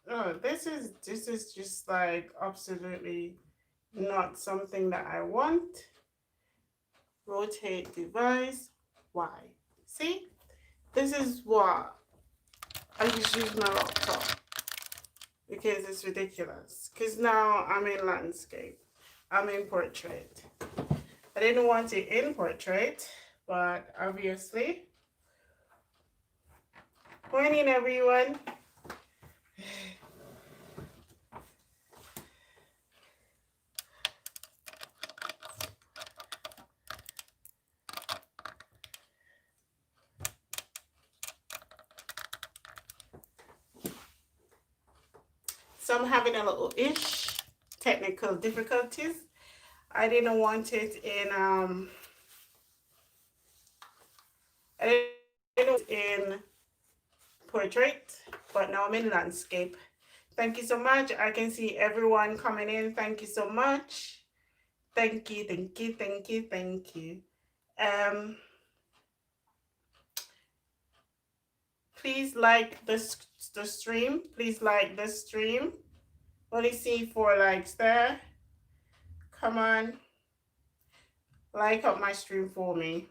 Oh, this is just like absolutely not something that I want. Rotate device. Why? See, this is what I just use my laptop because it's ridiculous. Because now I'm in landscape, I'm in portrait. I didn't want it in portrait, but obviously. Morning, everyone. So I'm having a little technical difficulties. I didn't want it in I didn't want it in portrait, but now I'm in landscape. Thank you so much. I can see everyone coming in. Thank you so much. Thank you, thank you, thank you, thank you. Um, please like the stream. Please like the stream. Only see 4 likes there. Come on, like up my stream for me.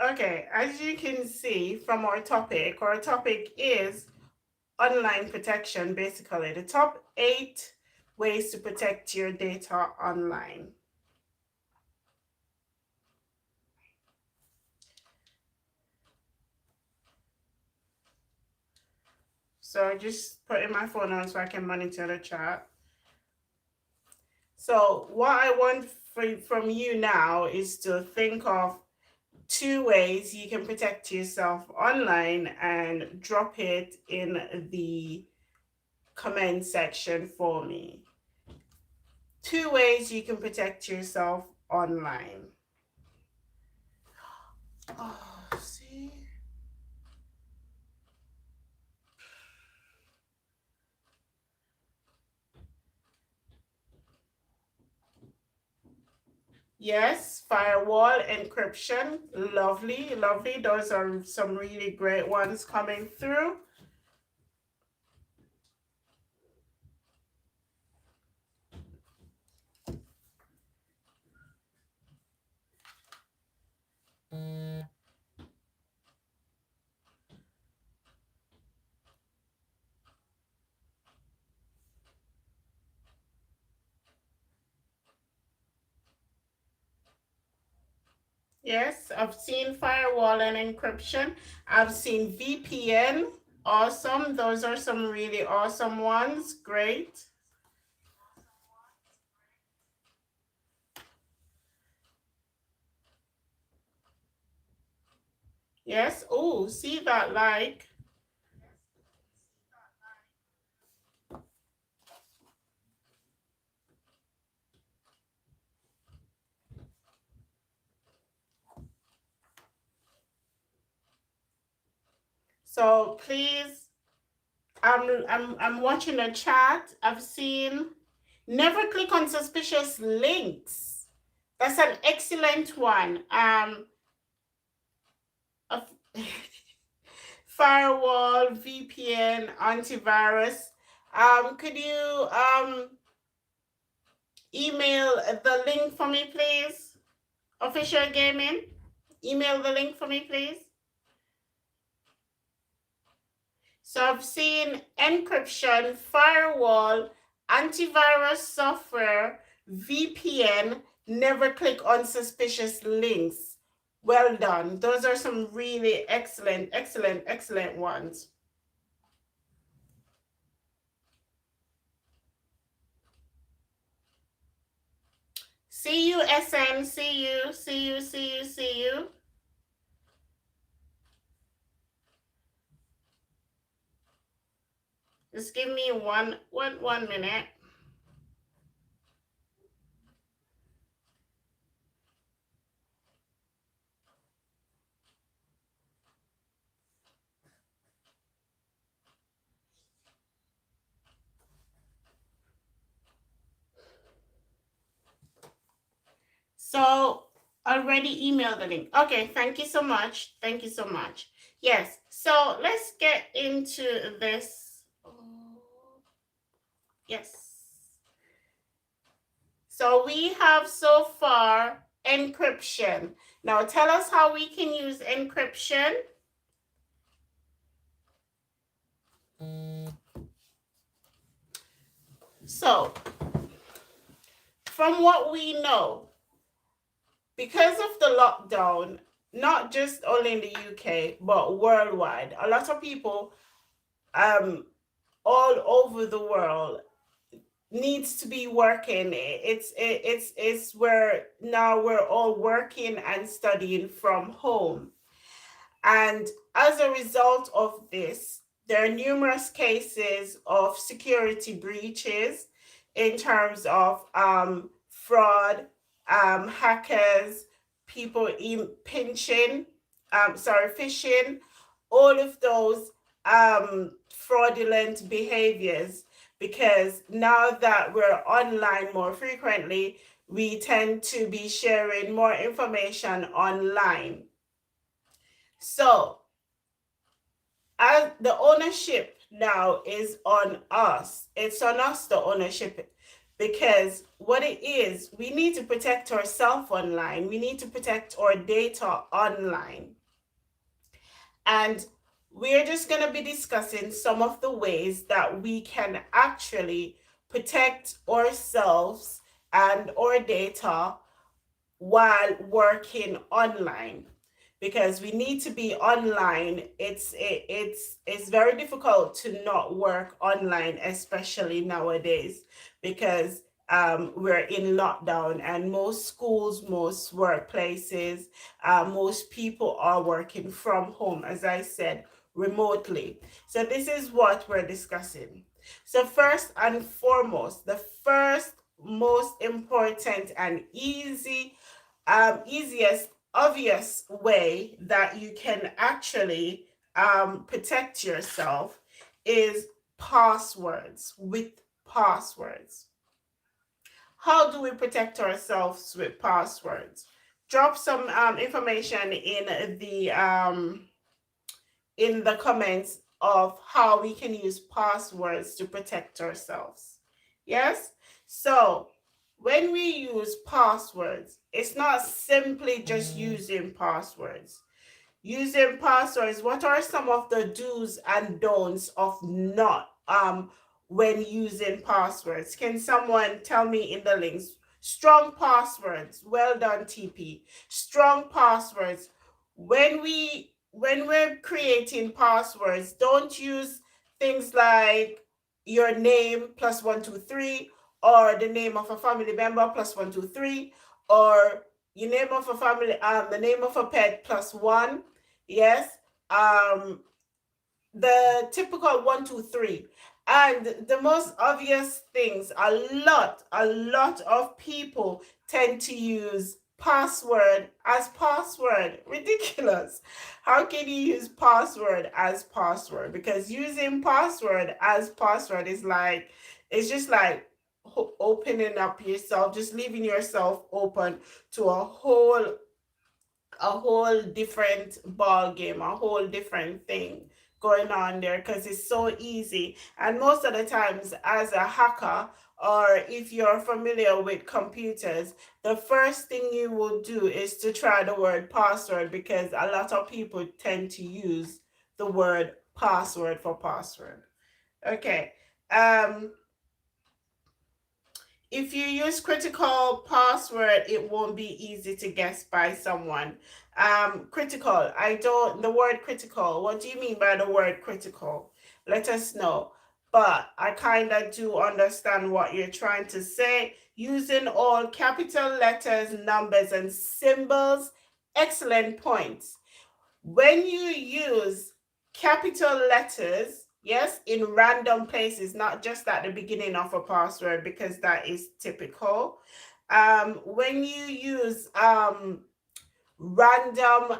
Okay, as you can see from our topic is online protection, basically the top 8 ways to protect your data online. So just putting my phone on so I can monitor the chat. So what I want from you now is to think of 2 ways you can protect yourself online and drop it in the comment section for me. 2 ways you can protect yourself online. Oh, see? Yes, firewall encryption. Lovely, lovely. Those are some really great ones coming through. Yes, I've seen firewall and encryption. I've seen VPN. Awesome. Those are some really awesome ones. Great. Yes. Oh, see that like. So please, I'm watching the chat. I've seen never click on suspicious links. That's an excellent one. A firewall, VPN, antivirus. Could you email the link for me, please? Official Gaming, email the link for me, please. So I've seen encryption, firewall, antivirus software, VPN, never click on suspicious links. Well done. Those are some really excellent, excellent, excellent ones. See you, SN. See you, see you, see you, see you. Just give me one minute. So already emailed the link. Okay, thank you so much. Thank you so much. Yes, so let's get into this. Yes. So we have so far encryption. Now tell us how we can use encryption. So from what we know, because of the lockdown, not just only in the UK, but worldwide, a lot of people all over the world needs to be working. It's where now we're all working and studying from home. And as a result of this, there are numerous cases of security breaches in terms of fraud, hackers, people pinching, phishing, all of those fraudulent behaviors. Because now that we're online more frequently, we tend to be sharing more information online. So, as the ownership now is on us. It's on us, the ownership, because what it is, we need to protect ourselves online. We need to protect our data online. And we're just going to be discussing some of the ways that we can actually protect ourselves and our data while working online, because we need to be online. It's very difficult to not work online, especially nowadays, because we're in lockdown, and most schools, most workplaces, most people are working from home, as I said, remotely. So this is what we're discussing. So first and foremost, the first most important and easiest obvious way that you can actually protect yourself is passwords. With passwords, how do we protect ourselves with passwords? Drop some information in the comments of how we can use passwords to protect ourselves. Yes, so when we use passwords, it's not simply just using passwords. Using passwords, what are some of the do's and don'ts of not when using passwords? Can someone tell me in the links? Strong passwords. Well done, TP. Strong passwords. When we're creating passwords, don't use things like your name plus 123, or the name of a family member plus 123, or your name of a family, the name of a pet plus one. Yes, the typical 123. And the most obvious things, a lot of people tend to use password as password. Ridiculous. How can you use password as password? Because using password as password is like, it's just like opening up yourself, just leaving yourself open to a whole different ball game, a whole different thing going on there, because it's so easy. And most of the times, as a hacker, or if you're familiar with computers, the first thing you will do is to try the word password, because a lot of people tend to use the word password for password. Okay. If you use critical password, it won't be easy to guess by someone. Critical, I don't, the word critical, what do you mean by the word critical? Let us know. But I kind of do understand what you're trying to say. Using all capital letters, numbers, and symbols, excellent points. When you use capital letters, yes, in random places, not just at the beginning of a password, because that is typical. When you use random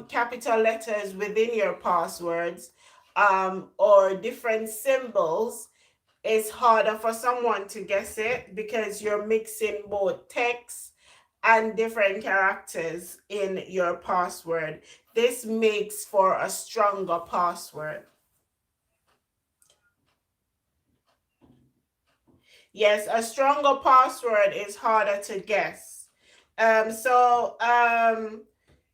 capital letters within your passwords, or different symbols, it's harder for someone to guess it because you're mixing both text and different characters in your password. This makes for a stronger password. Yes, a stronger password is harder to guess.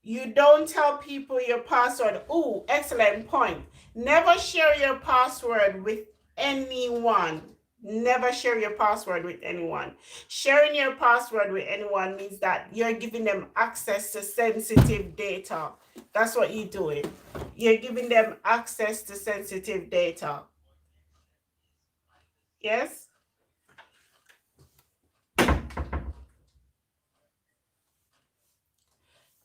You don't tell people your password. Oh, excellent point. Never share your password with anyone. Never share your password with anyone. Sharing your password with anyone means that you're giving them access to sensitive data. That's what you're doing. You're giving them access to sensitive data. Yes?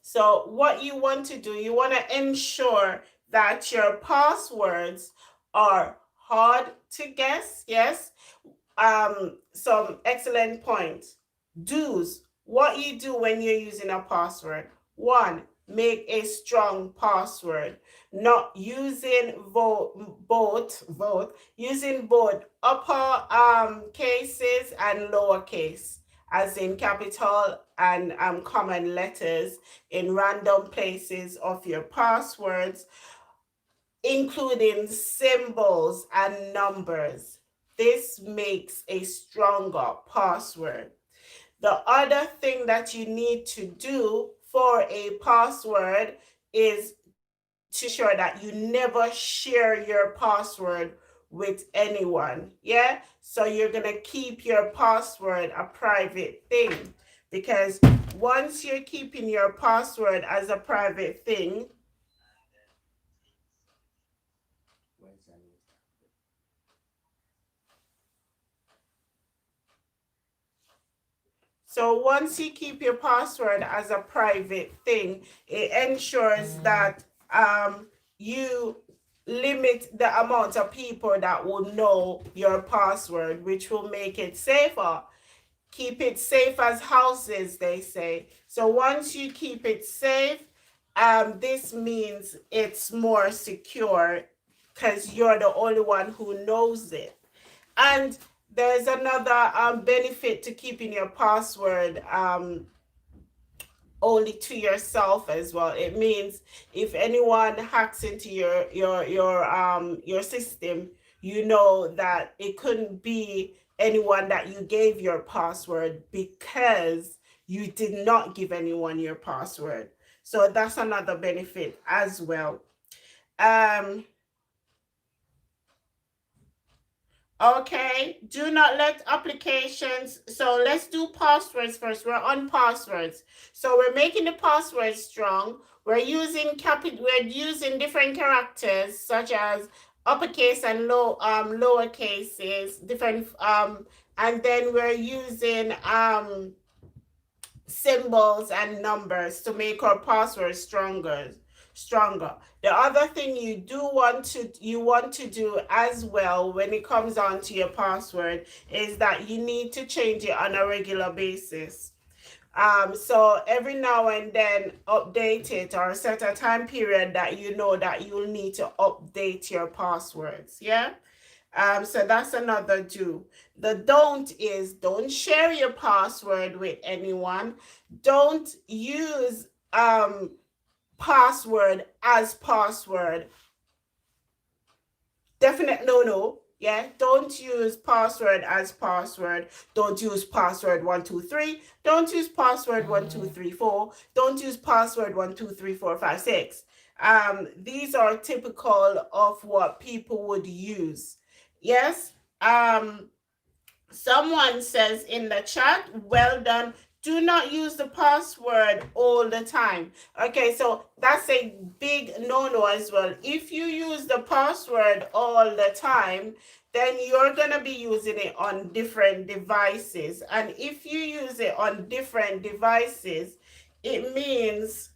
So what you want to do, you want to ensure that your passwords are hard to guess. Yes. Some excellent points. Do's. What you do when you're using a password. One, make a strong password. Not using using both upper cases and lower case, as in capital and common letters in random places of your passwords, including symbols and numbers. This makes a stronger password. The other thing that you need to do for a password is to ensure that you never share your password with anyone. Yeah? So you're going to keep your password a private thing, because once you're keeping your password as a private thing, so once you keep your password as a private thing, it ensures that you limit the amount of people that will know your password, which will make it safer. Keep it safe as houses, they say. So once you keep it safe, this means it's more secure because you're the only one who knows it. And there's another benefit to keeping your password only to yourself as well. It means if anyone hacks into your system, you know that it couldn't be anyone that you gave your password, because you did not give anyone your password. So that's another benefit as well. Okay, do not let applications. So let's do passwords first. We're on passwords. So we're making the password strong. We're using different characters such as uppercase and lower cases, different and then we're using symbols and numbers to make our password stronger. The other thing you want to do as well when it comes down to your password is that you need to change it on a regular basis. So every now and then update it, or set a time period that you know that you'll need to update your passwords. Yeah. So that's another do. The don't is don't share your password with anyone. Don't use password as password. Definite no. Yeah, don't use password as password. Don't use password 123. Don't use password 1234. Don't use password 12345 6. These are typical of what people would use. Yes. Someone says in the chat, well done. Do not use the password all the time. Okay, so that's a big no-no as well. If you use the password all the time, then you're going to be using it on different devices. And if you use it on different devices, it means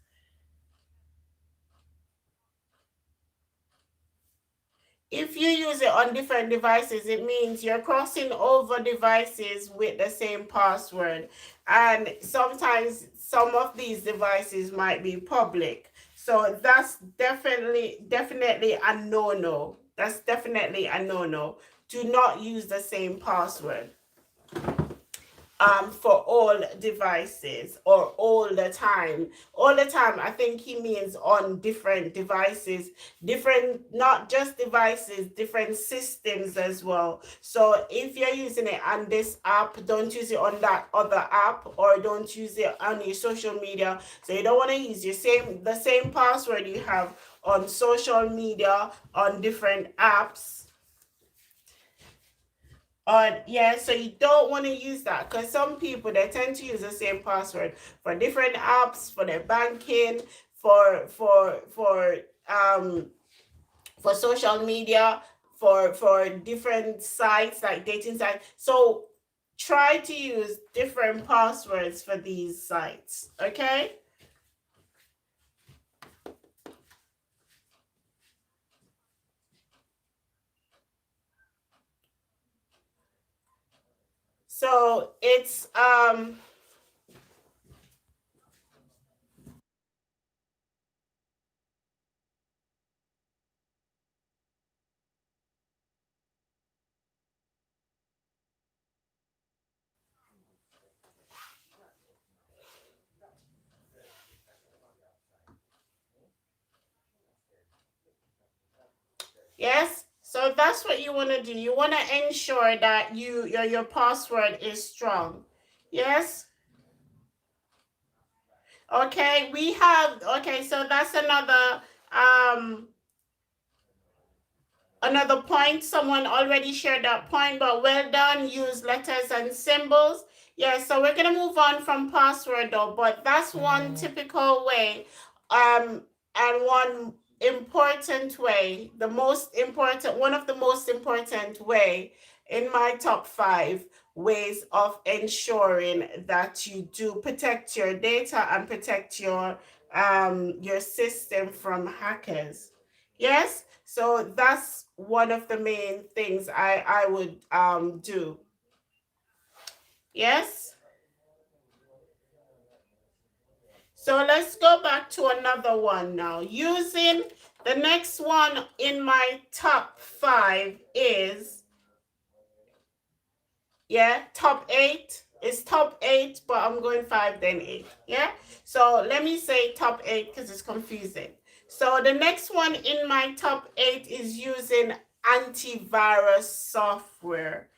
if you use it on different devices, it means you're crossing over devices with the same password. And sometimes some of these devices might be public. So that's definitely a no-no. That's definitely a no-no. do not use the same password for all devices or all the time. All the time, I think he means on different devices, different, not just devices, different systems as well. So if you're using it on this app, don't use it on that other app, or don't use it on your social media. So you don't want to use the same password you have on social media, on different apps. Yeah, so you don't want to use that, because some people, they tend to use the same password for different apps, for their banking, for social media, for different sites like dating sites. So try to use different passwords for these sites, okay? So it's yes. So that's what you want to do. You want to ensure that your password is strong. Yes. Okay, we have, okay, so that's um another point. Someone already shared that point, but well done. Use letters and symbols. Yeah, so we're gonna move on from password though, but that's one typical way, and one important way, one of the most important way in my top 5 ways of ensuring that you do protect your data and protect your system from hackers. Yes, so that's one of the main things I would do. Yes. So let's go back to another one now. Using the next one in my top 5 is, yeah, top 8. It's top 8, but I'm going 5 then 8. Yeah. So let me say top 8 because it's confusing. So the next one in my top 8 is using antivirus software.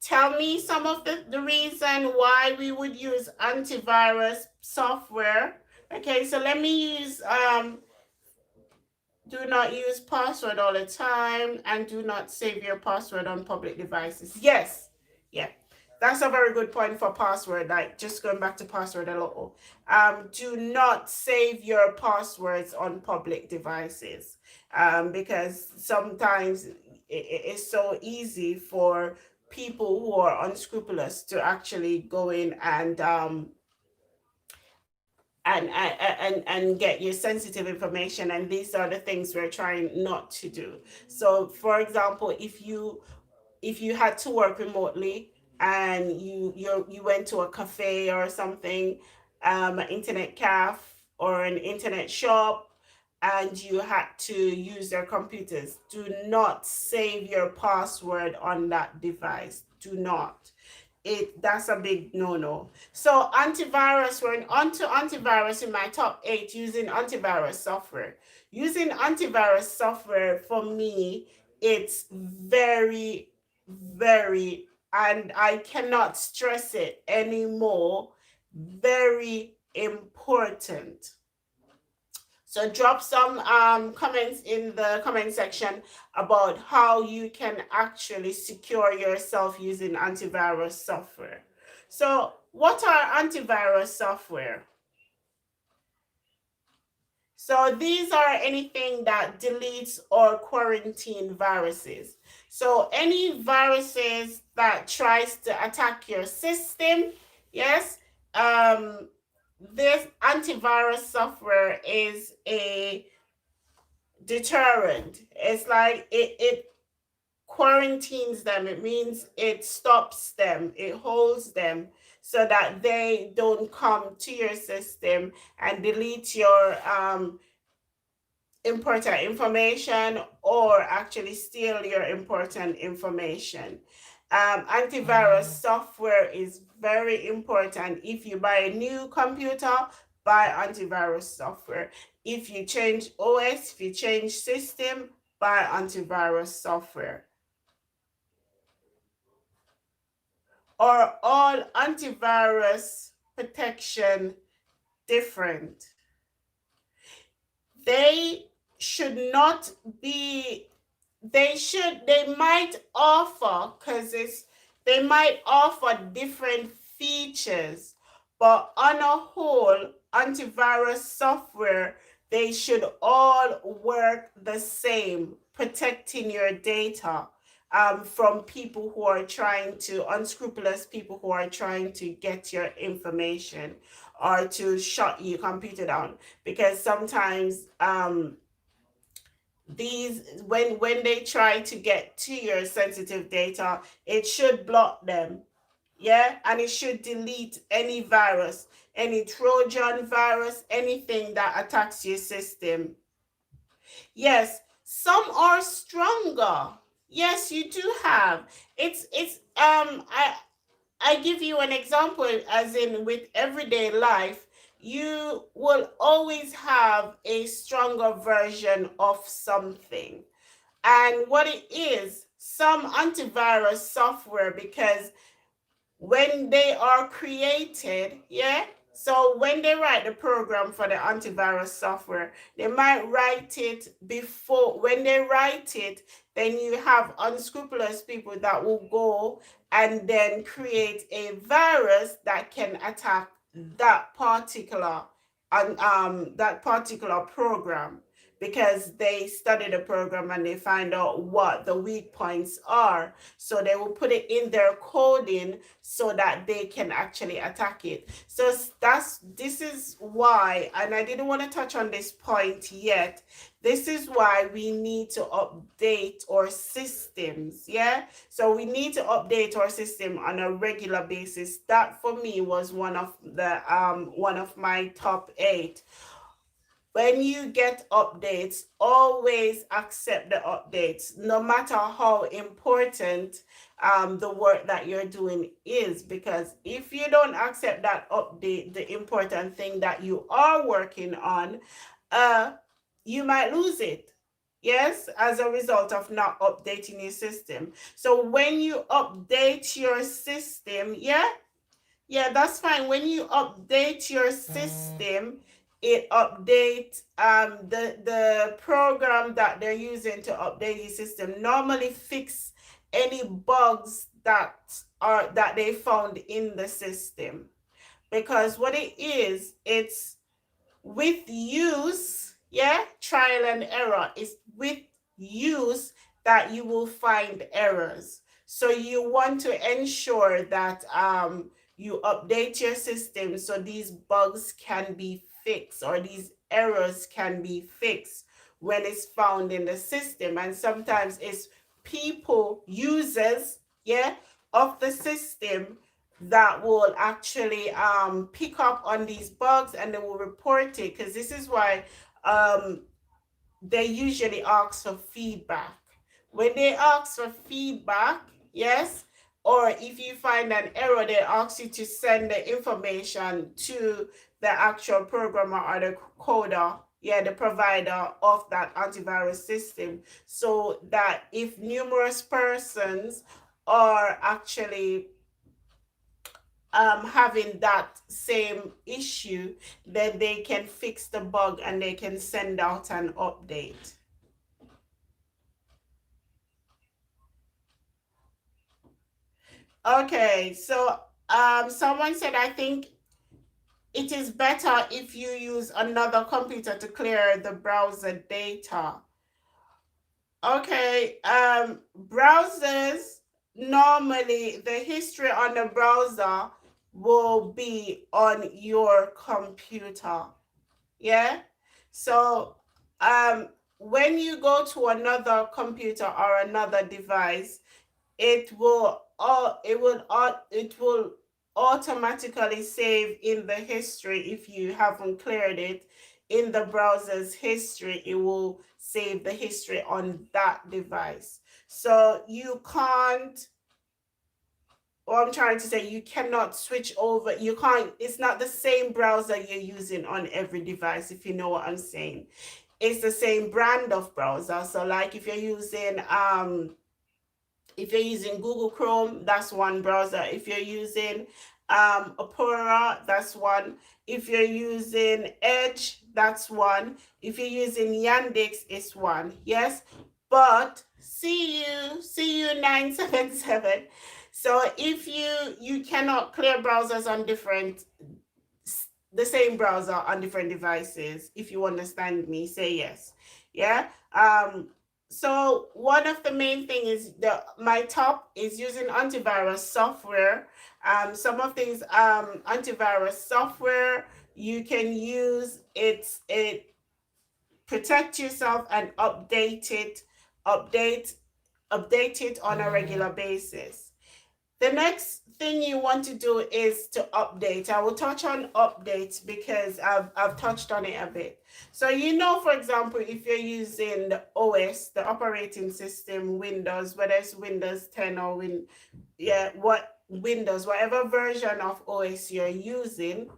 Tell me some of the reason why we would use antivirus software. Okay, so let me use do not use password all the time, and do not save your password on public devices. Yes, yeah, that's a very good point for password. Like, just going back to password a little. Do not save your passwords on public devices, because sometimes it's so easy for people who are unscrupulous to actually go in and get your sensitive information, and these are the things we're trying not to do. So for example, if you had to work remotely, and you went to a cafe or something, an internet cafe or an internet shop, and you had to use their computers, do not save your password on that device. Do not. That's a big no-no. So antivirus, we're on to antivirus in my top 8, using antivirus software. Using antivirus software, for me, it's very, very, and I cannot stress it anymore, very important. So drop some comments in the comment section about how you can actually secure yourself using antivirus software. So what are antivirus software? So these are anything that deletes or quarantine viruses. So any viruses that tries to attack your system, yes, this antivirus software is a deterrent. It's like it quarantines them. It means it stops them, it holds them, so that they don't come to your system and delete your important information or actually steal your important information. Antivirus software is very important. If you buy a new computer, buy antivirus software. If you change OS, if you change system, buy antivirus software. Or all antivirus protection different? They should not be, they might offer, because they might offer different features, but on a whole, antivirus software, they should all work the same, protecting your data from people who are trying to, unscrupulous people who are trying to get your information or to shut your computer down. Because sometimes these, when they try to get to your sensitive data, it should block them. Yeah, and it should delete any virus, any Trojan virus, anything that attacks your system. Yes, some are stronger. Yes, you do have. I give you an example, as in with everyday life, you will always have a stronger version of something. And what it is, some antivirus software, because when they are created, yeah, so when they write the program for the antivirus software, they might write it before, when they write it, then you have unscrupulous people that will go and then create a virus that can attack that particular that particular program, because they study the program and they find out what the weak points are. So they will put it in their coding so that they can actually attack it. So this is why, and I didn't want to touch on this point yet, this is why we need to update our systems. Yeah, so we need to update our system on a regular basis. That for me was one of my top 8. When you get updates, always accept the updates, no matter how important the work that you're doing is. Because if you don't accept that update, the important thing that you are working on, you might lose it. Yes, as a result of not updating your system. So when you update your system, yeah, that's fine. When you update your system, it updates the program that they're using to update your system normally fix any bugs that they found in the system. Because what it is, it's with use, yeah, trial and error. It's with use that you will find errors. So you want to ensure that you update your system so these bugs can be fixed, or these errors can be fixed when it's found in the system. And sometimes it's people, users, yeah, of the system that will actually pick up on these bugs, and they will report it. Because this is why they usually ask for feedback. When they ask for feedback, yes, or if you find an error, they ask you to send the information to the actual programmer or the coder, yeah, the provider of that antivirus system, so that if numerous persons are actually having that same issue, then they can fix the bug and they can send out an update. Okay, so someone said, I think it is better if you use another computer to clear the browser data. Okay, browsers, normally the history on the browser will be on your computer. Yeah, so when you go to another computer or another device, it will automatically save in the history if you haven't cleared it. in the browser's history, it will save the history on that device. So you can't, what I'm trying to say, you cannot switch over. You can't, it's not the same browser you're using on every device, if you know what I'm saying. It's the same brand of browser. So like if you're using Google Chrome, that's one browser. If you're using Opera, that's one. If you're using Edge, that's one. If you're using Yandex, it's one. Yes, but CU 977. So if you cannot clear browsers on the same browser on different devices. If you understand me, say yes. Yeah. So one of the main thing is my top is using antivirus software. Some of things antivirus software you can use it protect yourself and update update it on a regular basis. The next thing you want to do is to update. I will touch on updates because I've touched on it a bit. So for example, if you're using the OS, the operating system, Windows, whether it's Windows 10 or whatever version of OS you're using,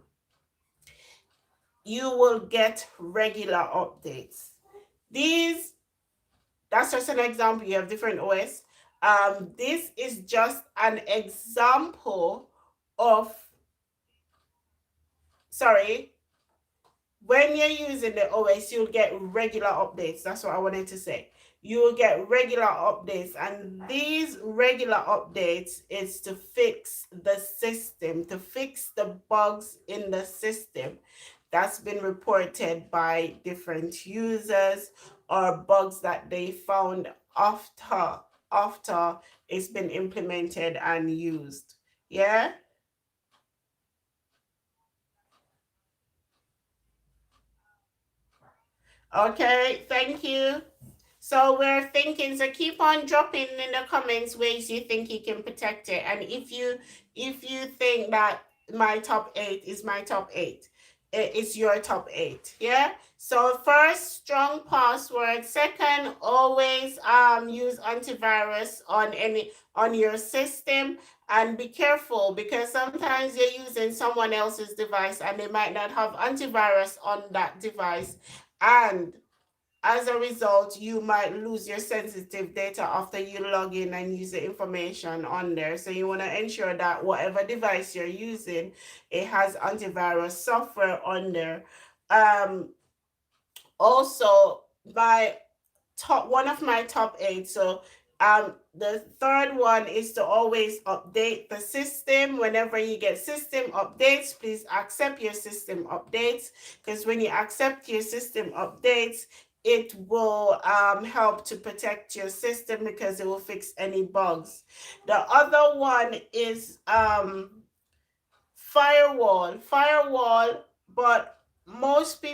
you will get regular updates. That's just an example. You have different OS. This is just an example of, sorry, when you're using the OS, you'll get regular updates. That's what I wanted to say. You'll get regular updates, and these regular updates is to fix the system, to fix the bugs in the system that's been reported by different users, or bugs that they found after it's been implemented and used. Yeah. Okay, thank you. So we're thinking, so keep on dropping in the comments ways you think you can protect it. And if you think that my top 8 is my top 8, it's your top 8. Yeah. So first, strong password. Second, always use antivirus on your system, and be careful because sometimes you're using someone else's device and they might not have antivirus on that device, and as a result, you might lose your sensitive data after you log in and use the information on there. So you want to ensure that whatever device you're using, it has antivirus software on there. Also, one of my top 8. So the third one is to always update the system. Whenever you get system updates, please accept your system updates, because when you accept your system updates, it will help to protect your system because it will fix any bugs. The other one is firewall, but most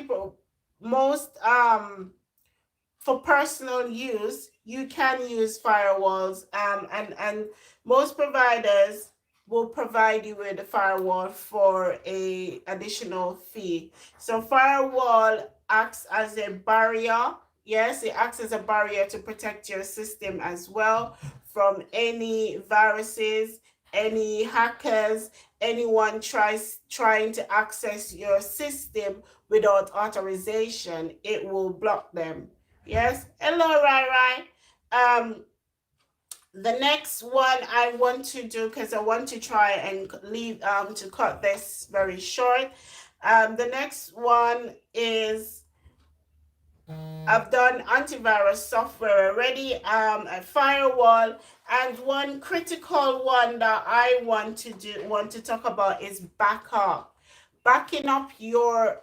for personal use, you can use firewalls, and most providers will provide you with a firewall for a additional fee. So firewall acts as a barrier. Yes, it acts as a barrier to protect your system as well from any viruses, any hackers, anyone trying to access your system without authorization. It will block them. Yes. Hello, Rai Rai. The next one I want to do, because I want to try and leave to cut this very short. The next one is, I've done antivirus software already, a firewall, and one critical one that I want to talk about is backup. Backing up your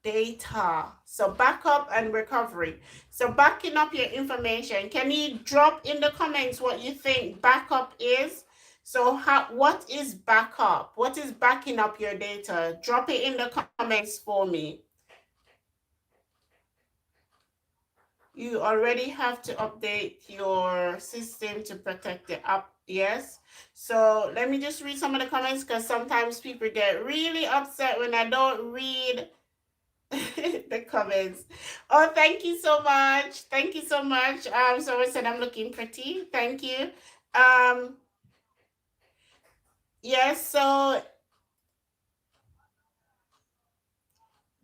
data. So backup and recovery. So backing up your information. Can you drop in the comments what you think backup is? So what is backup? What is backing up your data? Drop it in the comments for me. You already have to update your system to protect the app. Yes. So let me just read some of the comments, because sometimes people get really upset when I don't read the comments. Oh, thank you so much. Thank you so much. Someone said I'm looking pretty. Thank you. Yes, so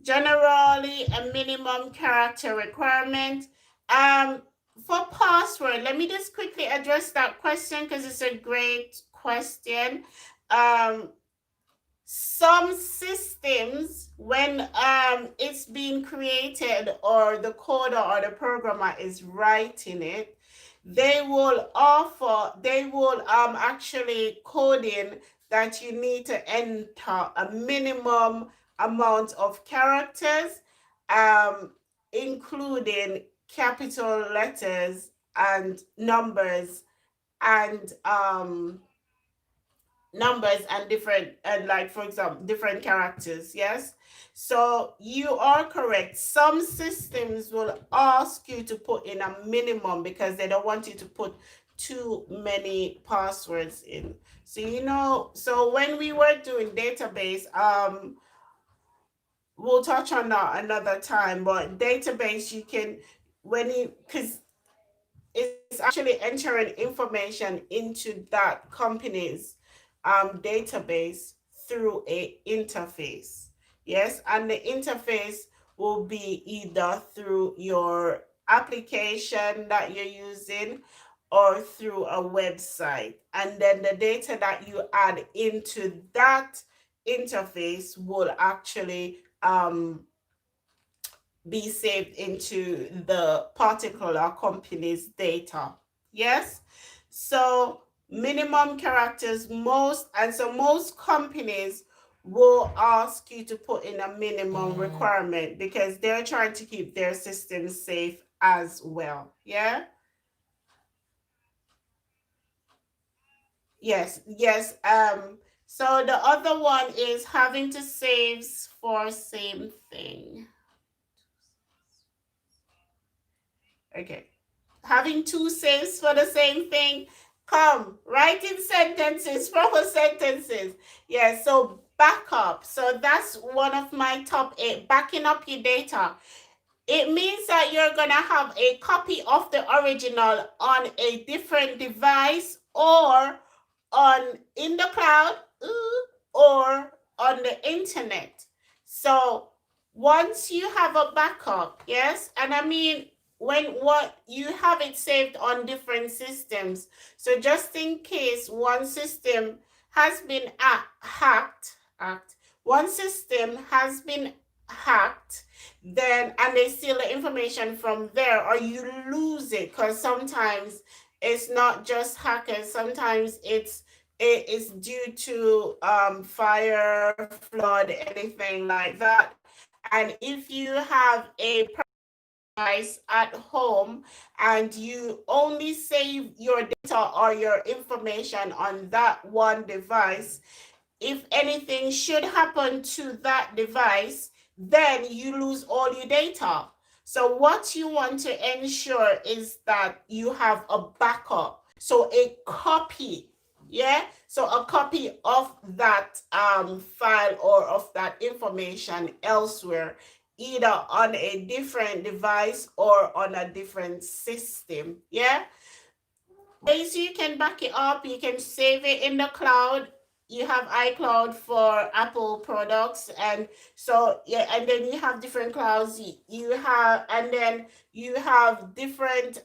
generally a minimum character requirement. For password, let me just quickly address that question because it's a great question. Um, some systems, when it's being created or the coder or the programmer is writing it, they will actually code in that you need to enter a minimum amount of characters, um, including capital letters and and numbers and different, and like for example different characters. Yes, so you are correct. Some systems will ask you to put in a minimum because they don't want you to put too many passwords in. So so when we were doing database, we'll touch on that another time, but database, you can, when you, because it's actually entering information into that company's database through a interface. Yes, and the interface will be either through your application that you're using or through a website. And then the data that you add into that interface will actually be saved into the particular company's data. Yes. So minimum characters, most companies will ask you to put in a minimum requirement because they're trying to keep their systems safe as well. Yeah. Yes. Yes. So the other one is having to saves for same thing. Okay. Having two saves for the same thing. Come, writing sentences, proper sentences. Yeah, so backup. So that's one of my top 8. Backing up your data. It means that you're going to have a copy of the original on a different device or on in the cloud or on the internet. So once you have a backup, yes, and I mean when what you have it saved on different systems. So just in case one system has been one system has been hacked, then and they steal the information from there, or you lose it, because sometimes it's not just hackers, sometimes it is due to fire, flood, anything like that. And if you have a device at home and you only save your data or your information on that one device, if anything should happen to that device, then you lose all your data. So what you want to ensure is that you have a backup. So a copy, yeah? So a copy of that file or of that information elsewhere, either on a different device or on a different system, yeah? Ways you can back it up, you can save it in the cloud. You have iCloud for Apple products, and so yeah, and then you have different clouds. You have, and then you have different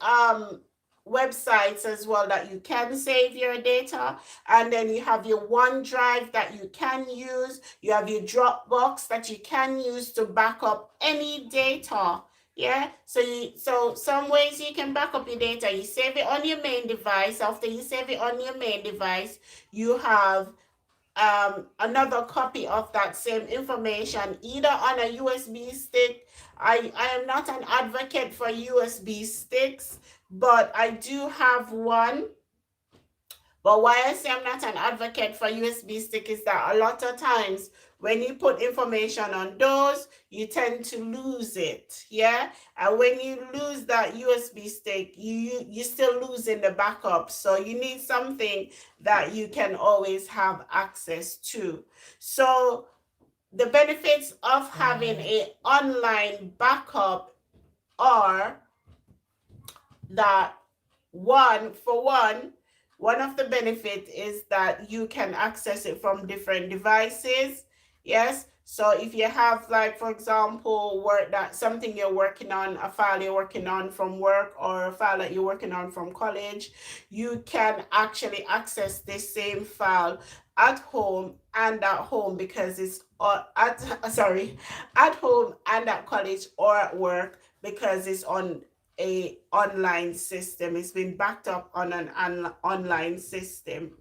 websites as well that you can save your data, and then you have your OneDrive that you can use. You have your Dropbox that you can use to back up any data. Yeah, so some ways you can back up your data. You save it on your main device. After you save it on your main device, you have another copy of that same information, either on a USB stick. I am not an advocate for USB sticks, but I do have one. But why I say I'm not an advocate for USB stick is that a lot of times when you put information on those, you tend to lose it. Yeah. And when you lose that USB stick, you still losing the backup. So you need something that you can always have access to. So the benefits of having an online backup are that one of the benefits is that you can access it from different devices. Yes. So if you have, like, for example, work that something you're working on, a file you're working on from work or a file that you're working on from college, you can actually access this same file at home and at home because it's at home and at college or at work because it's on a online system. It's been backed up on an online system.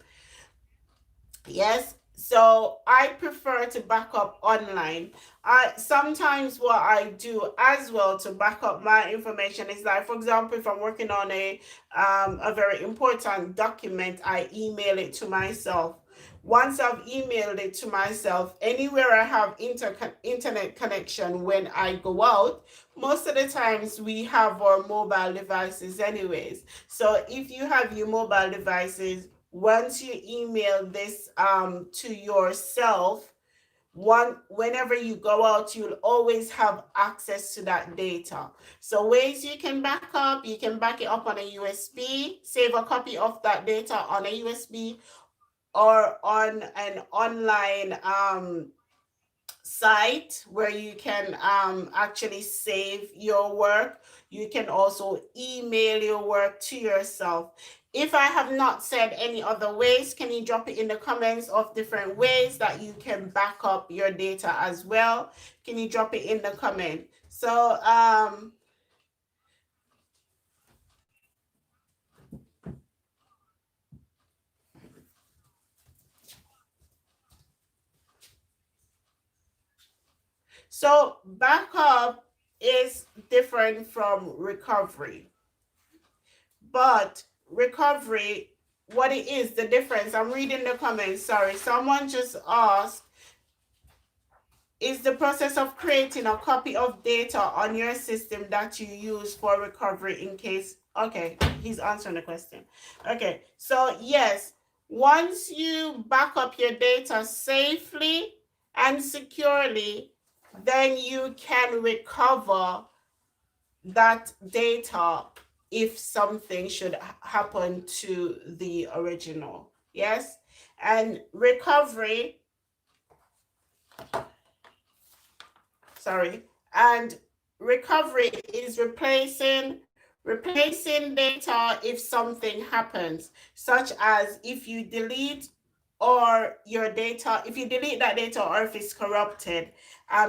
Yes. So I prefer to back up online. I sometimes what I do as well to back up my information is, like, for example, if I'm working on a very important document, I email it to myself. Once I've emailed it to myself, anywhere I have internet connection when I go out, most of the times we have our mobile devices anyways. So if you have your mobile devices, once you email this to yourself, whenever you go out, you'll always have access to that data. So ways you can back up: you can back it up on a USB, save a copy of that data on a USB or on an online site where you can actually save your work. You can also email your work to yourself. If I have not said any other ways, can you drop it in the comments of different ways that you can back up your data as well? Can you drop it in the comment? So backup is different from recovery. But recovery, what it is, the difference, I'm reading the comments. Sorry, someone just asked, is the process of creating a copy of data on your system that you use for recovery in case. Okay, he's answering the question. Okay, so yes, once you back up your data safely and securely, then you can recover that data if something should happen to the original. Yes. And recovery, and recovery is replacing data if something happens, such as if you delete if you delete that data or if it's corrupted.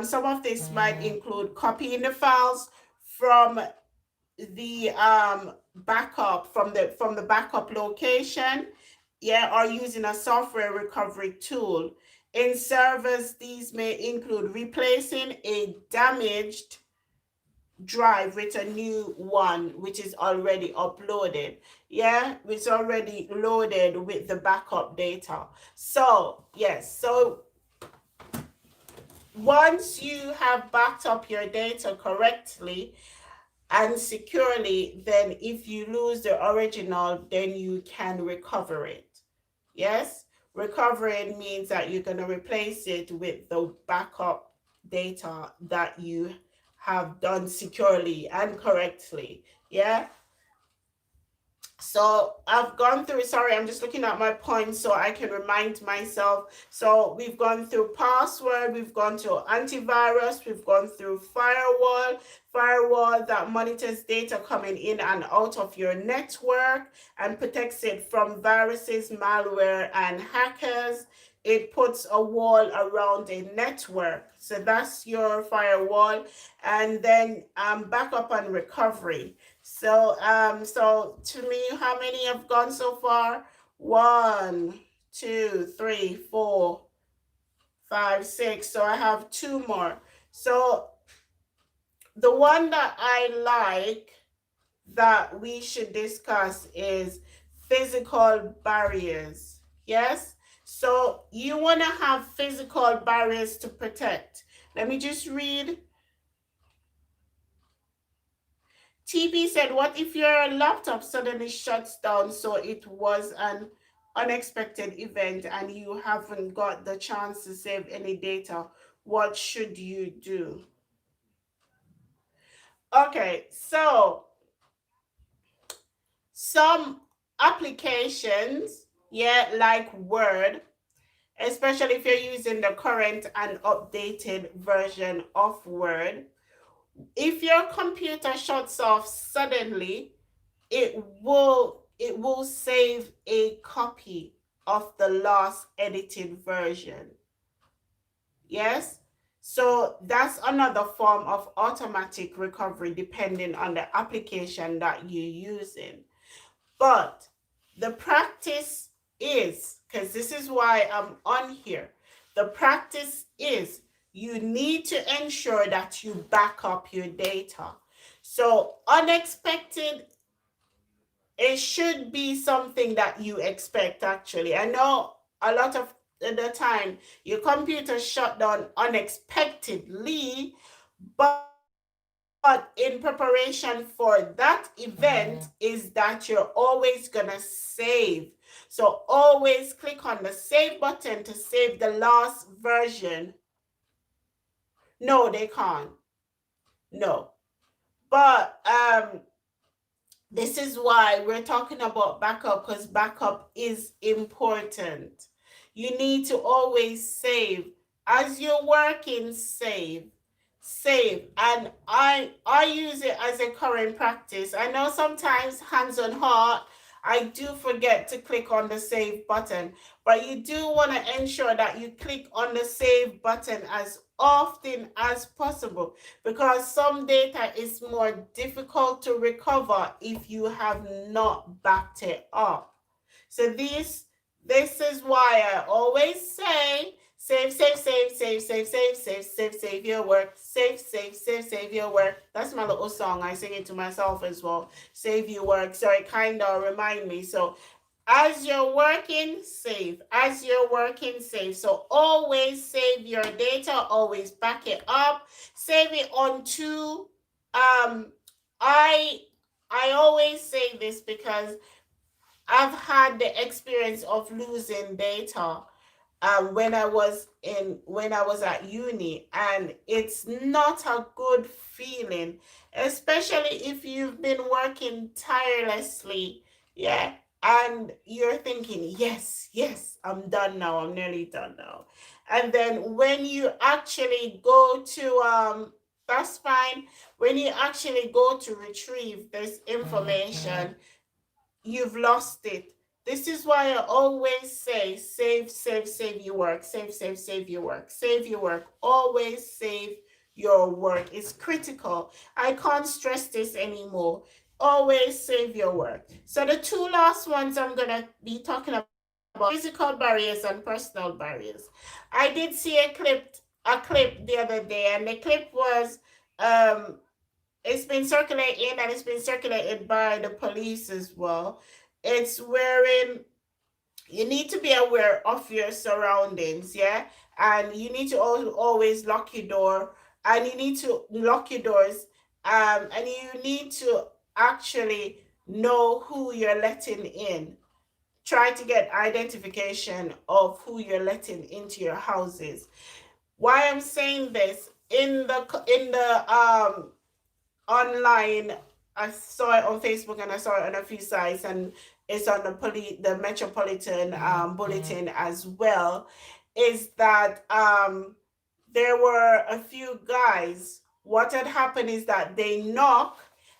Some of this might include copying the files from the backup from the backup location, yeah, or using a software recovery tool. In servers, these may include replacing a damaged drive with a new one which is already uploaded. Yeah, it's already loaded with the backup data. So yes, so once you have backed up your data correctly and securely, then if you lose the original, then you can recover it. Yes, recovering means that you're going to replace it with the backup data that you have done securely and correctly. Yeah. So I've gone through, sorry, I'm just looking at my points so I can remind myself. So we've gone through password, we've gone to antivirus, we've gone through firewall that monitors data coming in and out of your network and protects it from viruses, malware, and hackers. It puts a wall around a network. So that's your firewall. And then backup and recovery. So to me, how many have gone so far? 1, 2, 3, 4, 5, 6. So I have 2 more. So the one that I like that we should discuss is physical barriers. Yes. So you want to have physical barriers to protect. Let me just read. TB said, what if your laptop suddenly shuts down? So it was an unexpected event and you haven't got the chance to save any data. what should you do? Okay, so some applications, yeah, like Word, especially if you're using the current and updated version of Word, if your computer shuts off suddenly, it will save a copy of the last edited version. Yes? So that's another form of automatic recovery depending on the application that you're using. But the practice is, because this is why I'm on here, the practice is you need to ensure that you back up your data. So unexpected, it should be something that you expect actually. I know a lot of the time your computer shut down unexpectedly, but in preparation for that event is that you're always gonna save. So always click on the save button to save the last version. No, they can't. No. But this is why we're talking about backup, because backup is important. You need to always save. As you're working, save. And I use it as a current practice. I know sometimes, hands on heart, I do forget to click on the save button, but you do want to ensure that you click on the save button as often as possible, because some data is more difficult to recover if you have not backed it up. So this is why I always say save your work. Save your work. That's my little song. I sing it to myself as well. Save your work. So it kind of remind me. So as you're working, save. As you're working, save. So always save your data. Always back it up. Save it onto. I always say this because I've had the experience of losing data when I was at uni, and it's not a good feeling, especially if you've been working tirelessly, yeah, and you're thinking, yes, I'm done now, I'm nearly done now, and then when you actually go to that's fine. When you actually go to retrieve this information, you've lost it. This is why I always say save your work. Save your work. Save your work. Always save your work. It's critical. I can't stress this anymore. Always save your work. So the two last ones I'm gonna be talking about, physical barriers and personal barriers. I did see a clip the other day, and the clip was it's been circulating, and it's been circulated by the police as well. It's wherein you need to be aware of your surroundings, yeah, and you need to always lock your door, and you need to lock your doors, and you need to actually know who you're letting in. Try to get identification of who you're letting into your houses. Why I'm saying this, in the online, I saw it on Facebook and I saw it on a few sites, and it's on the Metropolitan Bulletin as well, is that there were a few guys. What had happened is that they knock,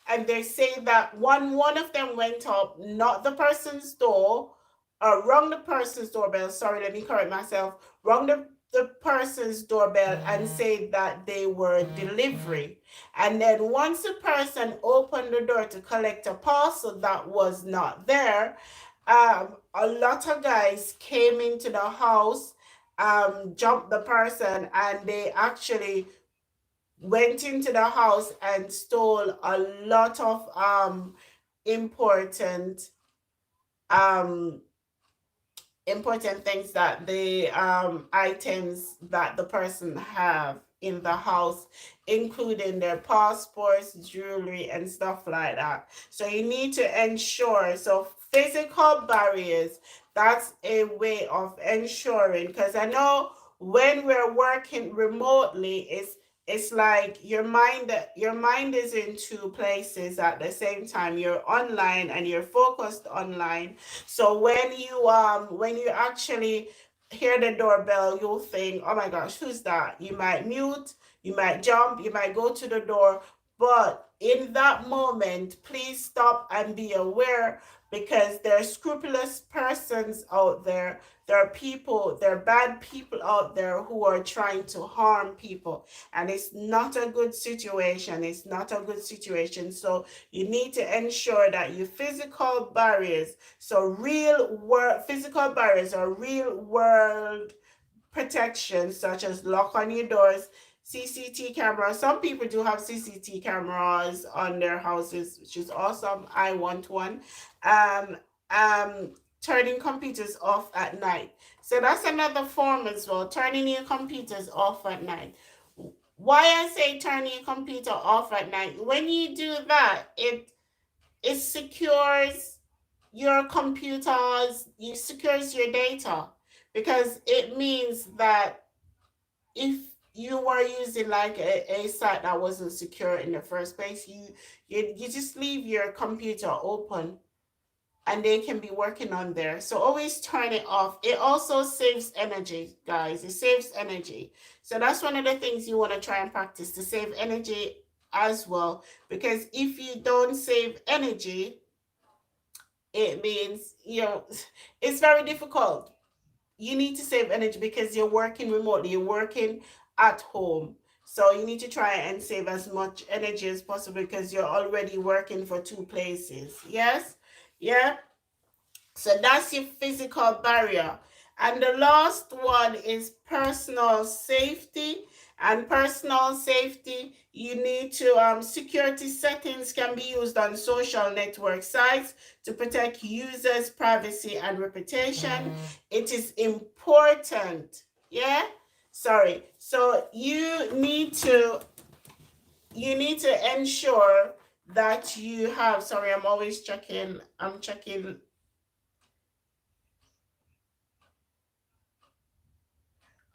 and they say that one of them went up, knocked the person's door, or rung the person's doorbell. Sorry, let me correct myself. Rung the person's doorbell and said that they were delivery. And then once the person opened the door to collect a parcel that was not there, a lot of guys came into the house, jumped the person, and they actually went into the house and stole a lot of important um important things, that the items that the person have in the house, including their passports, jewelry, and stuff like that. So you need to ensure. So physical barriers, that's a way of ensuring, because I know when we're working remotely, it's like your mind is in two places at the same time. You're online and you're focused online. So when you actually hear the doorbell, you'll think, oh my gosh, who's that? You might mute, you might jump, you might go to the door. But in that moment, please stop and be aware, because there are scrupulous persons out there. There are bad people out there who are trying to harm people, and it's not a good situation. It's not a good situation. So you need to ensure that your physical barriers, so real world physical barriers or real world protection, such as lock on your doors, CCT cameras. Some people do have CCT cameras on their houses, which is awesome. I want one. Um, um, Turning computers off at night. So that's another form as well. Turning your computers off at night. Why I say turn your computer off at night? When you do that, it secures your computers, it secures your data, because it means that if you were using like a site that wasn't secure in the first place, you just leave your computer open and they can be working on there. So always turn it off. It also saves energy, guys. It saves energy. So that's one of the things you want to try and practice, to save energy as well. Because if you don't save energy, it means, it's very difficult. You need to save energy because you're working remotely, you're working at home. So you need to try and save as much energy as possible, because you're already working for two places. Yes? Yeah? So that's your physical barrier. And the last one is personal safety. And personal safety, you need to, security settings can be used on social network sites to protect users' privacy and reputation. It is important. Yeah? Sorry. So you need to ensure that you have, sorry, I'm checking.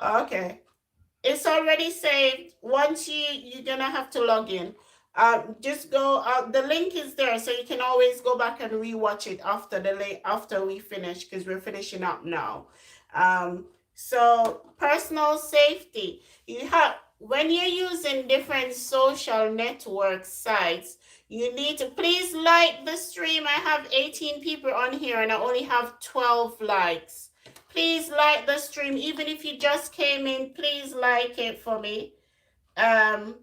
Okay. It's already saved. Once you're gonna have to log in. Just go. The link is there, so you can always go back and rewatch it after after we finish, because we're finishing up now. So personal safety. You have When you're using different social network sites, you need to please like the stream. I have 18 people on here and I only have 12 likes. Please like the stream. Even if you just came in, please like it for me. Um,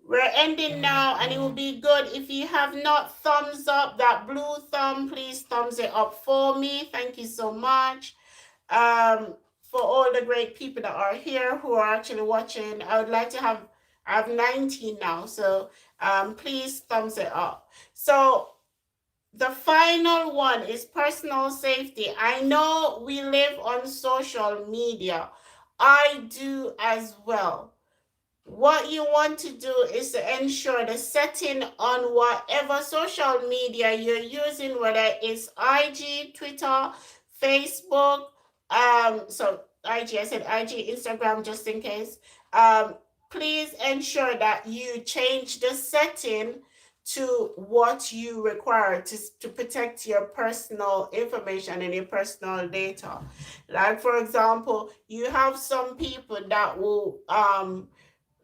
we're ending now, and it will be good if you have not thumbs up, that blue thumb, please thumbs it up for me. Thank you so much. For all the great people that are here who are actually watching, I would like to I have 19 now, so please thumbs it up. So the final one is personal safety. I know we live on social media. I do as well. What you want to do is to ensure the setting on whatever social media you're using, whether it's IG, Twitter, Facebook, so IG, I said IG, Instagram, just in case. Please ensure that you change the setting to what you require to protect your personal information and your personal data. Like, for example, you have some people that will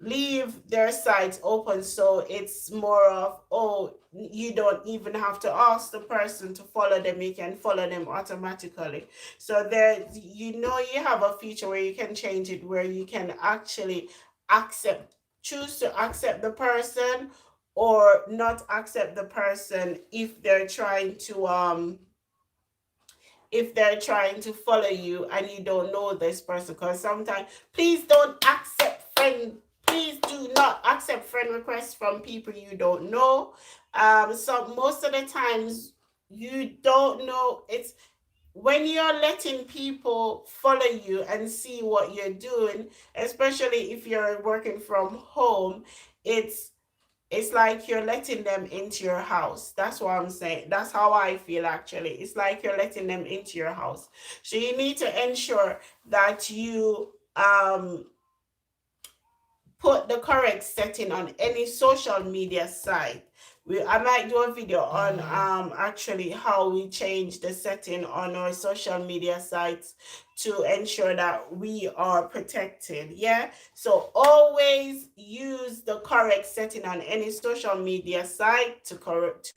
leave their sites open, so it's more of, oh, you don't even have to ask the person to follow them, you can follow them automatically. So there, you have a feature where you can change it, where you can actually choose to accept the person or not accept the person if they're trying to follow you and you don't know this person. Because sometimes, please do not accept friend requests from people you don't know. So most of the times you don't know. It's when you're letting people follow you and see what you're doing, especially if you're working from home, it's like you're letting them into your house. That's what I'm saying. That's how I feel, actually. It's like you're letting them into your house. So you need to ensure that you um, put the correct setting on any social media site. I might do a video on actually how we change the setting on our social media sites to ensure that we are protected. Yeah. So always use the correct setting on any social media site to protect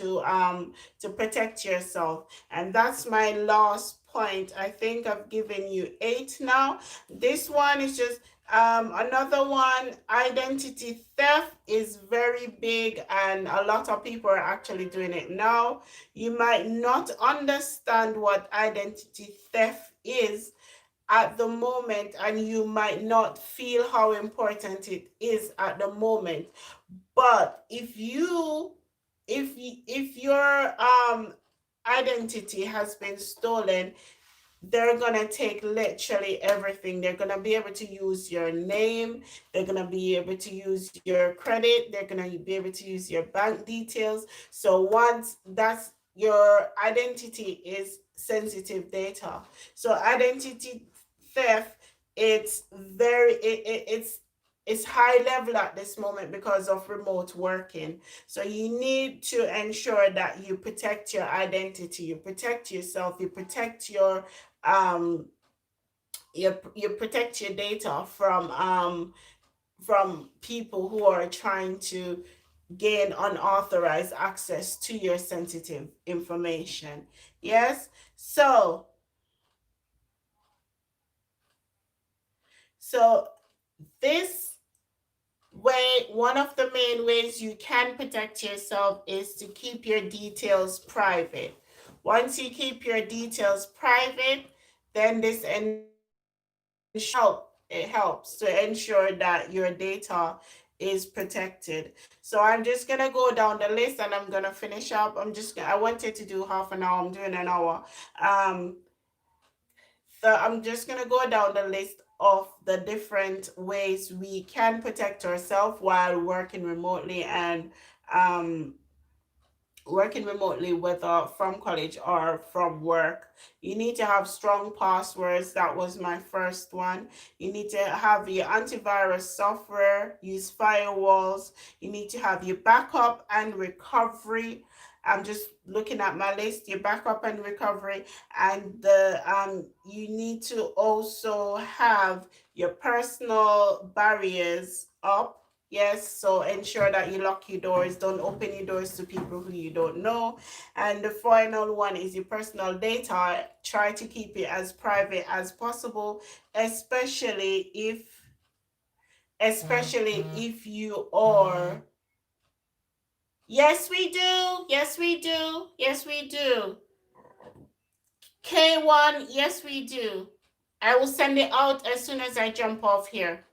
yourself. And that's my last point. I think I've given you 8 now. This one is just another one. Identity theft is very big, and a lot of people are actually doing it now. You might not understand what identity theft is at the moment, and you might not feel how important it is at the moment. But if your identity has been stolen, they're gonna take literally everything. They're gonna be able to use your name, they're gonna be able to use your credit, they're gonna be able to use your bank details. So once that's your identity is sensitive data. So identity theft, it's high level at this moment because of remote working. So you need to ensure that you protect your identity, you protect yourself, you protect um you protect your data from people who are trying to gain unauthorized access to your sensitive information. Yes. So this way, one of the main ways you can protect yourself is to keep your details private. Once you keep your details private, then this it helps to ensure that your data is protected. So I'm just gonna go down the list and I'm gonna finish up. I wanted to do half an hour, I'm doing an hour. Um, so I'm just gonna go down the list of the different ways we can protect ourselves while um, working remotely, whether from college or from work. You need to have strong passwords. That was my first one. You need to have your antivirus software, use firewalls. You need to have your backup and recovery. I'm just looking at my list, your backup and recovery. And the you need to also have your personal barriers up. Yes, so ensure that you lock your doors. Don't open your doors to people who you don't know. And the final one is your personal data. Try to keep it as private as possible, especially if you are. Yes, we do. Yes, we do. Yes, we do. K1, yes, we do. I will send it out as soon as I jump off here.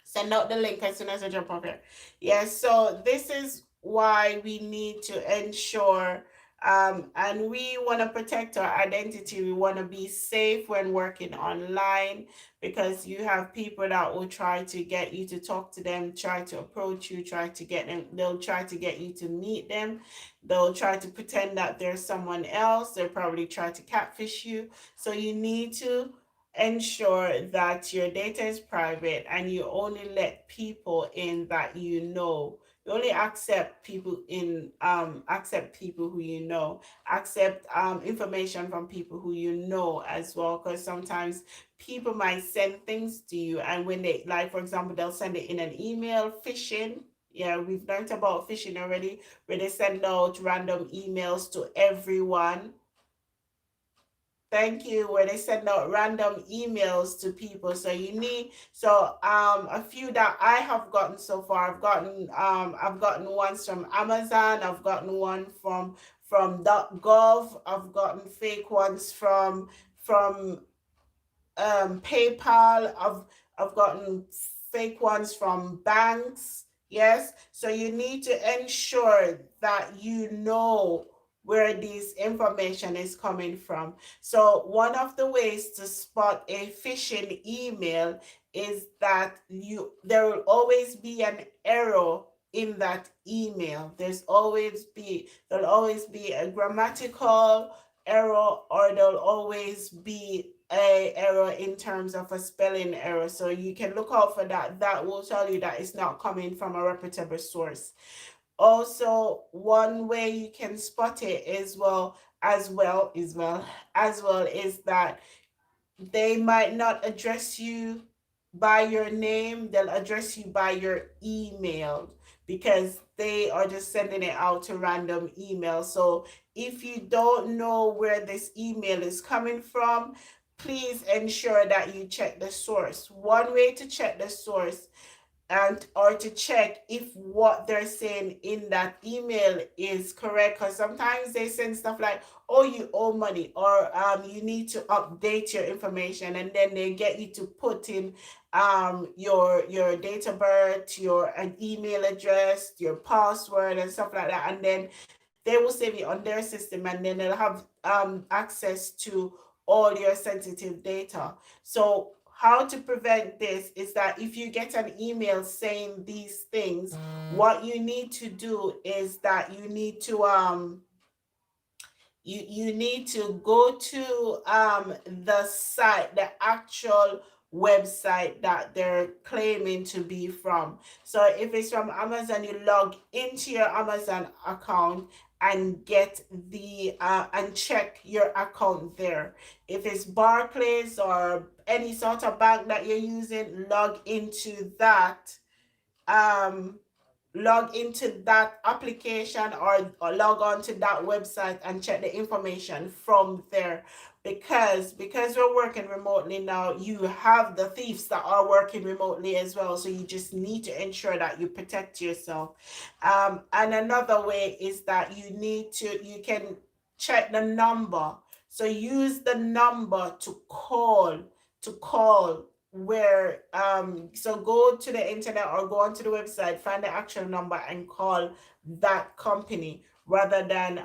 Send out the link as soon as I jump off here. Yes, so this is why we need to ensure and we want to protect our identity. We want to be safe when working online because you have people that will try to get you to talk to them, try to approach you, try to get them, they'll try to get you to meet them. They'll try to pretend that there's someone else. They'll probably try to catfish you. So you need to ensure that your data is private and you only let people in that you know. You only accept people who you know. Accept information from people who you know as well, because sometimes people might send things to you, and when they, like for example, they'll send it in an email. Phishing. Yeah, we've learned about phishing already, where they send out random emails to everyone. Thank you. Where they send out random emails to people. So you need, a few that I have gotten so far. I've gotten ones from Amazon. I've gotten one from .gov. I've gotten fake ones from PayPal. I've gotten fake ones from banks. Yes. So you need to ensure that you know where this information is coming from. So one of the ways to spot a phishing email is that there will always be an error in that email. There'll always be a grammatical error, or there'll always be a error in terms of a spelling error. So you can look out for that. That will tell you that it's not coming from a reputable source. Also, one way you can spot it as well is that they might not address you by your name, they'll address you by your email, because they are just sending it out to random email. So if you don't know where this email is coming from, please ensure that you check the source. One way to check the source, and or to check if what they're saying in that email is correct, because sometimes they send stuff like, oh, you owe money, or you need to update your information, and then they get you to put in your date of birth, your an email address, your password, and stuff like that, and then they will save it on their system, and then they'll have access to all your sensitive data. So how to prevent this is that if you get an email saying these things, what you need to do is that you need to go to the site, the actual website that they're claiming to be from. So if it's from Amazon, you log into your Amazon account and get the and check your account there. If it's Barclays or any sort of bank that you're using, um log into that application, or log on to that website and check the information from there, because we're working remotely now, you have the thieves that are working remotely as well, so you just need to ensure that you protect yourself. And another way is that you can check the number, so use the number to call where so go to the internet or go onto the website, find the actual number and call that company, rather than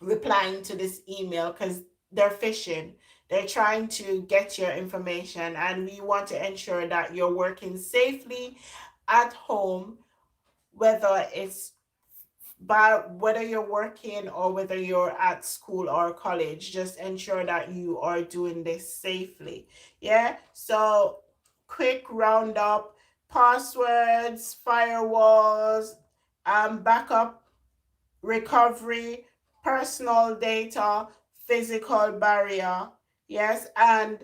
replying to this email, because they're phishing. They're trying to get your information, and we want to ensure that you're working safely at home, whether it's whether you're working or whether you're at school or college. Just ensure that you are doing this safely. Yeah, so quick roundup: passwords, firewalls, backup, recovery, personal data, physical barrier. Yes, and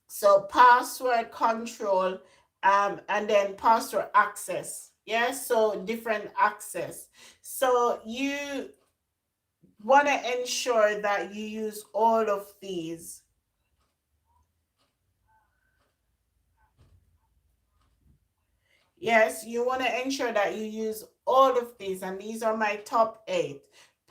so password control, and then password access. Yes, so different access. So you want to ensure that you use all of these. Yes, you want to ensure that you use all of these, and these are my top 8: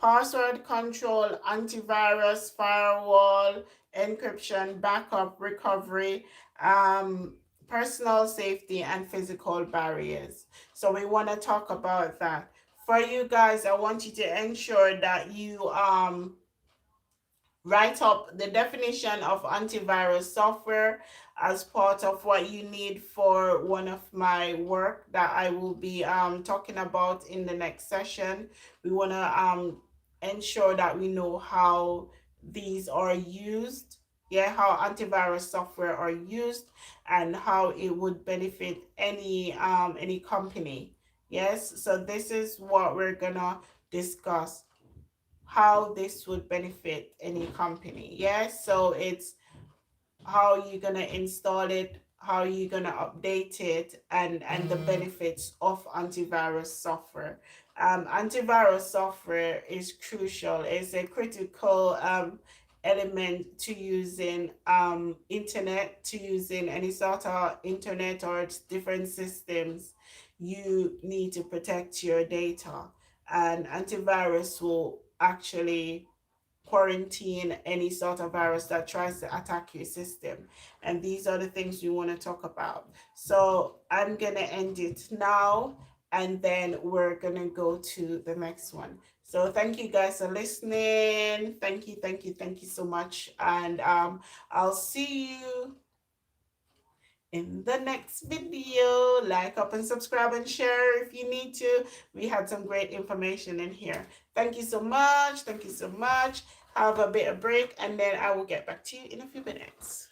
password control, antivirus, firewall, encryption, backup, recovery, um, personal safety, and physical barriers. So we want to talk about that. For you guys, I want you to ensure that you write up the definition of antivirus software as part of what you need for one of my work that I will be talking about in the next session. We want to ensure that we know how these are used, yeah, how antivirus software are used, and how it would benefit any company. Yes, so this is what we're gonna discuss: how this would benefit any company. Yes, so it's how you're gonna install it, how you're gonna update it, and the benefits of antivirus software. Antivirus software is crucial. It's a critical element to using internet, to using any sort of internet or different systems. You need to protect your data, and antivirus will actually quarantine any sort of virus that tries to attack your system. And these are the things we want to talk about. So I'm going to end it now, and then we're going to go to the next one. So thank you guys for listening. Thank you so much. And I'll see you in the next video. Like, up, and subscribe and share if you need to. We had some great information in here. Thank you so much. Thank you so much. Have a bit of break, and then I will get back to you in a few minutes.